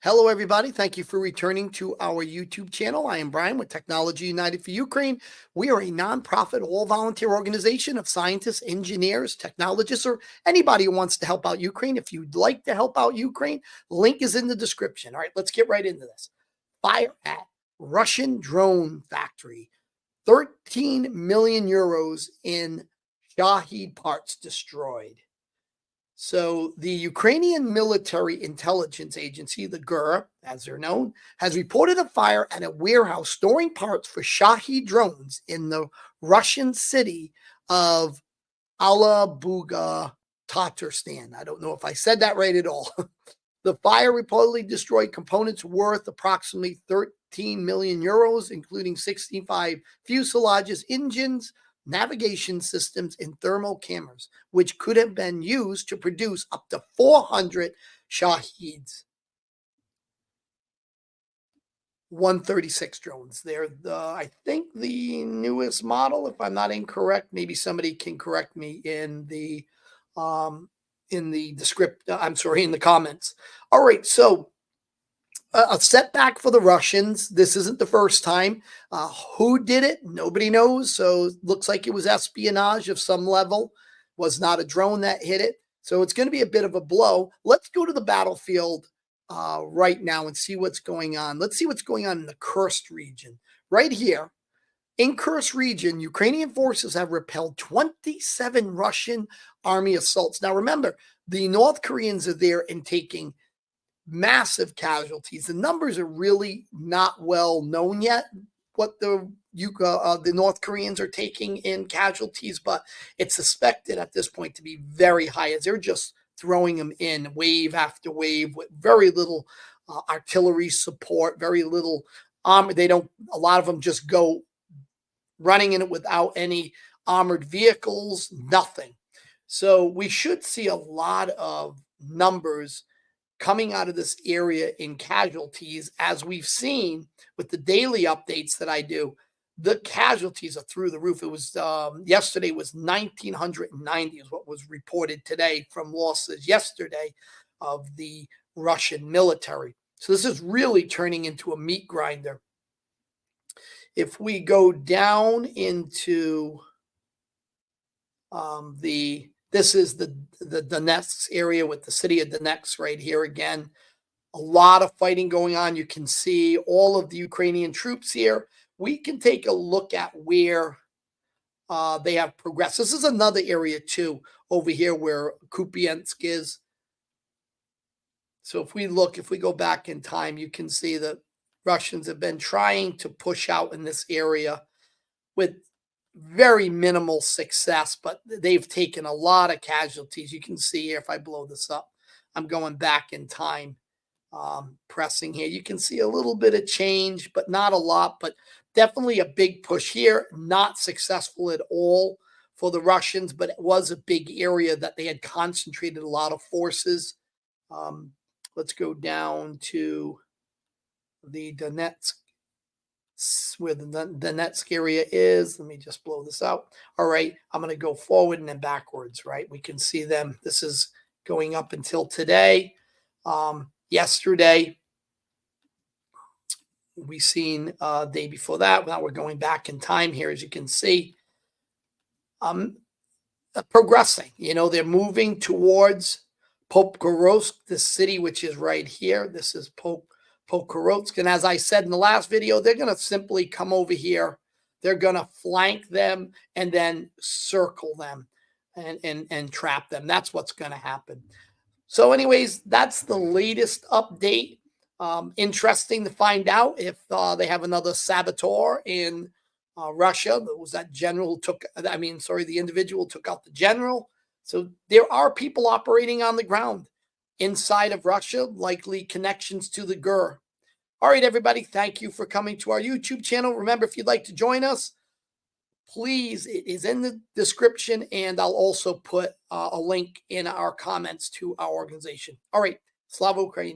Hello, everybody. Thank you for returning to our YouTube channel. I am Brian with Technology United for Ukraine. We are a nonprofit, all volunteer organization of scientists, engineers, technologists, or anybody who wants to help out Ukraine. If you'd like to help out Ukraine, link is in the description. All right, let's get right into this. Fire at Russian drone factory. 13 million euros in Shahed parts destroyed. So the Ukrainian Military Intelligence Agency, the GUR, as they're known, has reported a fire at a warehouse storing parts for Shahed drones in the Russian city of Alabuga, Tatarstan. I don't know if I said that right at all. The fire reportedly destroyed components worth approximately 13 million euros, including 65 fuselages, engines, navigation systems, and thermal cameras, which could have been used to produce up to 400 Shaheds. 136 drones. They're I think the newest model, if I'm not incorrect. Maybe somebody can correct me in the script. I'm sorry, in the comments. All right, so a setback for the Russians. This isn't the first time. Who did it? Nobody knows. So looks like it was espionage of some level. Was not a drone that hit it. So it's going to be a bit of a blow. Let's go to the battlefield right now and see what's going on. Let's see what's going on in the Kursk region. Right here, in Kursk region, Ukrainian forces have repelled 27 Russian army assaults. Now remember, the North Koreans are there and taking massive casualties. The numbers are really not well known yet, what the North Koreans are taking in casualties, but it's suspected at this point to be very high, as they're just throwing them in wave after wave with very little artillery support, very little armor. A lot of them just go running in it without any armored vehicles, nothing. So we should see a lot of numbers coming out of this area in casualties. As we've seen with the daily updates that I do, the casualties are through the roof. It was yesterday was 1,990 is what was reported today from losses yesterday of the Russian military. So this is really turning into a meat grinder. If we go down into this is the Donetsk area with the city of Donetsk right here again. A lot of fighting going on. You can see all of the Ukrainian troops here. We can take a look at where they have progressed. This is another area too over here where Kupiansk is. So if we go back in time, you can see that Russians have been trying to push out in this area with very minimal success, but they've taken a lot of casualties. You can see here, if I blow this up, I'm going back in time, pressing here. You can see a little bit of change, but not a lot, but definitely a big push here. Not successful at all for the Russians, but it was a big area that they had concentrated a lot of forces. Let's go down to the Donetsk, where the Donetsk area is. Let me just blow this out. All right, I'm going to go forward and then backwards, right? We can see them. This is going up until today. Yesterday, we seen day before that. Now we're going back in time here, as you can see. Progressing. You know, they're moving towards Popkorovsk, the city, which is right here. This is Pokrovsk. And as I said in the last video, they're going to simply come over here. They're going to flank them and then circle them and trap them. That's what's going to happen. So anyways, that's the latest update. Interesting to find out if they have another saboteur in Russia. That was that general who took, the individual took out the general. So there are people operating on the ground inside of Russia, likely connections to the GUR. All right, everybody, thank you for coming to our YouTube channel. Remember, if you'd like to join us, please, it is in the description, and I'll also put a link in our comments to our organization. All right, Slava Ukraini.